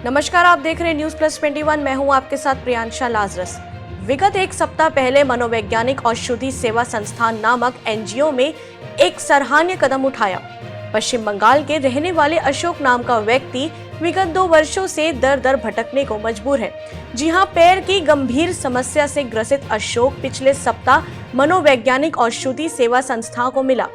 नमस्कार, आप देख रहे हैं न्यूज प्लस 21। मैं हूं आपके साथ प्रियांशा लाजरस। विगत एक सप्ताह पहले मनोवैज्ञानिक औषधि सेवा संस्थान नामक एनजीओ में एक सराहनीय कदम उठाया। पश्चिम बंगाल के रहने वाले अशोक नाम का व्यक्ति विगत 2 वर्षों से दर दर भटकने को मजबूर है। जी हां, पैर की गंभीर समस्या से ग्रसित अशोक पिछले सप्ताह मनोवैज्ञानिक औषधि सेवा संस्था को मिला।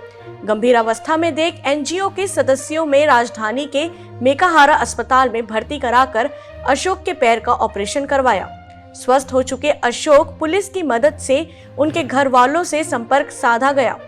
गंभीर अवस्था में देख एनजीओ के सदस्यों में राजधानी के मेकाहारा अस्पताल में भर्ती कराकर अशोक के पैर का ऑपरेशन करवाया। स्वस्थ हो चुके अशोक पुलिस की मदद से उनके घर वालों से संपर्क साधा गया।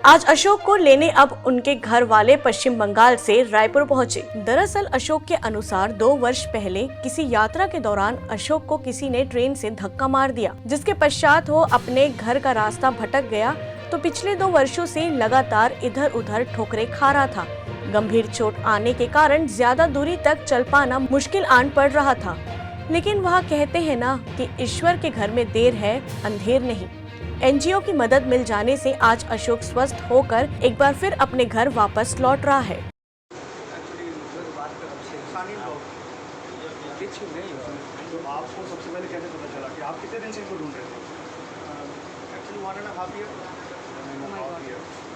आज अशोक को लेने अब उनके घर वाले पश्चिम बंगाल से रायपुर पहुंचे। दरअसल अशोक के अनुसार 2 वर्ष पहले किसी यात्रा के दौरान अशोक को किसी ने ट्रेन से धक्का मार दिया, जिसके पश्चात वो अपने घर का रास्ता भटक गया तो पिछले 2 वर्षों से लगातार इधर उधर ठोकरें खा रहा था। गंभीर चोट आने के कारण ज्यादा दूरी तक चल पाना मुश्किल आन पड़ रहा था। लेकिन वह कहते हैं ना कि ईश्वर के घर में देर है अंधेर नहीं। एनजीओ की मदद मिल जाने से आज अशोक स्वस्थ होकर एक बार फिर अपने घर वापस लौट रहा है। तो आपको सबसे पहले कैसे पता चला कि आप कितने दिन से इनको ढूंढ रहे थे? Actually 1.5 year.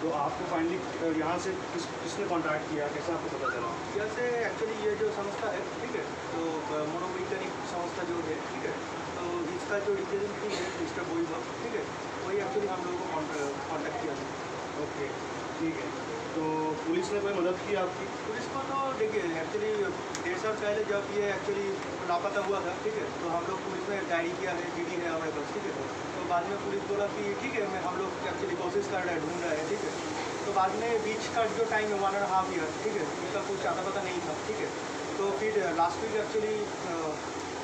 तो आपको फाइनली यहाँ से किसने कांटेक्ट किया, कैसे आपको पता चला? जैसे एक्चुअली ये जो संस्था है, ठीक है, तो मनोवैज्ञानिक संस्था जो है, ठीक है, तो इसका जो रिप्रेजेंटेटिव है मिस्टर बोईबा, ठीक है, वही एक्चुअली हम लोगों को कांटेक्ट किया था। ओके, ठीक है। तो पुलिस ने कोई मदद की आपकी? पुलिस को तो देखिए एक्चुअली 1.5 साल पहले जब ये एक्चुअली लापता हुआ था, ठीक है, तो हम लोग पुलिस में डायरी किया है, जीडी है हमारे पास, ठीक है। तो बाद में पुलिस बोला कि ठीक है, हम लोग एक्चुअली कोशिश कर रहे हैं, ढूंढ रहे हैं, ठीक है। तो बाद में बीच का जो टाइम है 1.5 ईयर, ठीक है, उसका कुछ आता पता नहीं था, ठीक है। तो फिर last week actually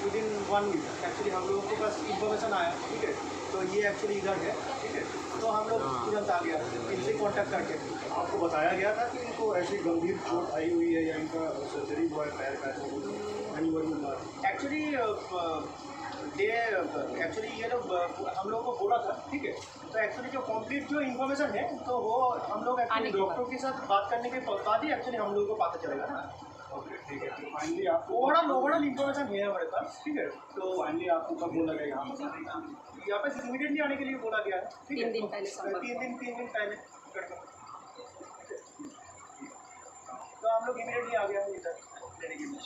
within 1 week actually हम लोगों के पास इन्फॉर्मेशन आया, ठीक है, तो ये एक्चुअली इधर है, ठीक है। तो हम लोग तुरंत आ गया इनसे कॉन्टैक्ट करके। आपको बताया गया था कि इनको ऐसी गंभीर चोट आई हुई है या इनका सर्जरी हुआ है पैर का? एक्चुअली ये लोग हम लोगों को बोला था, ठीक है। तो एक्चुअली जो कंप्लीट जो इन्फॉर्मेशन है तो वो हम लोग एक्चुअली डॉक्टर के साथ बात करने के बाद ही एक्चुअली हम लोगों को पता चलेगा ना। ओके, ठीक है। तो फाइनली आपको ओवरऑल इन्फॉर्मेशन है हमारे पास, ठीक है। तो फाइनली आपको कब बोला गया यहाँ पे इमीडिएटली आने के लिए बोला गया है, ठीक है। 3 दिन पहले तो हम लोग इमीडिएटली आ गया इधर लेने के लिए।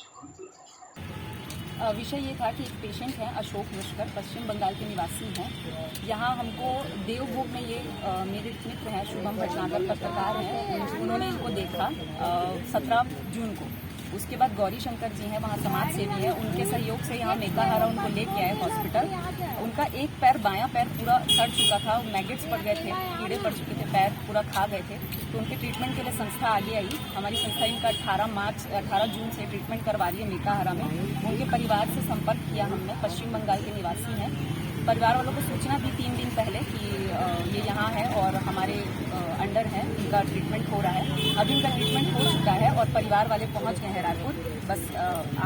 विषय ये था कि एक पेशेंट हैं अशोक मुश्कर, पश्चिम बंगाल के निवासी हैं। यहाँ हमको देवभोग में ये मेरे मित्र हैं शुभम भटनागर, पत्रकार हैं, उन्होंने इनको देखा 17 जून को। उसके बाद गौरी शंकर जी हैं, वहाँ समाज सेवी हैं, उनके सहयोग से यहाँ मेकाहारा उनको लेके आए हॉस्पिटल। उनका एक पैर, बायां पैर पूरा सड़ चुका था, मैगेट्स पड़ गए थे, कीड़े पड़ चुके थे, पैर पूरा खा गए थे। तो उनके ट्रीटमेंट के लिए संस्था आगे आई। हमारी संस्था इनका 18 जून से ट्रीटमेंट करवा रही है मेकाहारा में। उनके परिवार से संपर्क किया हमने, पश्चिम बंगाल के निवासी हैं। परिवार वालों को सूचना दी 3 दिन पहले कि ये यहाँ है और हमारे अंडर है, इनका ट्रीटमेंट हो रहा है। अभी इनका ट्रीटमेंट हो चुका है और परिवार वाले पहुँच गए हैं रायपुर, बस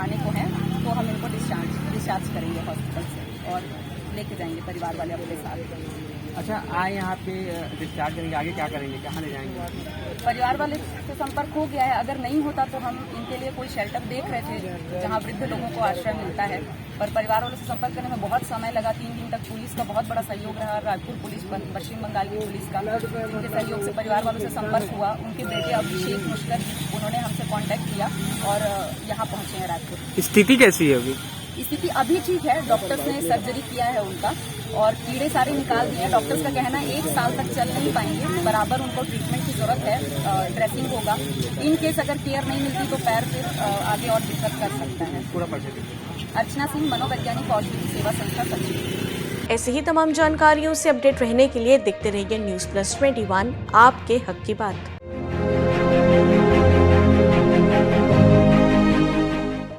आने को हैं। तो हम इनको डिस्चार्ज करेंगे हॉस्पिटल से और लेके जाएंगे परिवार वाले अपने साथ। अच्छा, आए यहाँ पे डिस्चार्ज करेंगे, आगे क्या करेंगे, कहाँ ले जाएंगे? परिवार वाले से संपर्क हो गया है। अगर नहीं होता तो हम इनके लिए कोई शेल्टर देख रहे थे जहाँ वृद्ध लोगों को आश्रय मिलता है, पर परिवार वालों से संपर्क करने में बहुत समय लगा। 3 दिन तक पुलिस का बहुत बड़ा सहयोग रहा, रायपुर पुलिस, पश्चिम बंगाल की पुलिस का, उनके सहयोग से परिवार वालों से संपर्क हुआ। उनके बेटे अभिषेक मुश्कर, उन्होंने हमसे कॉन्टैक्ट किया और यहाँ पहुँचे हैं रायपुर। स्थिति कैसी है अभी? स्थिति अभी ठीक है, डॉक्टर्स ने सर्जरी किया है उनका और कीड़े सारे निकाल दिए। डॉक्टर्स का कहना है 1 साल तक चल नहीं पाएंगे, बराबर उनको ट्रीटमेंट की जरूरत है, ड्रेसिंग होगा। इन केस अगर केयर नहीं मिलती तो पैर फिर आगे और दिक्कत कर सकता है। पूरा परिचय। अर्चना सिंह, मनोवैज्ञानिक औषधि सेवा संस्था सचिव। ऐसे ही तमाम जानकारियों से अपडेट रहने के लिए देखते रहिए न्यूज प्लस 21, आपके हक की बात।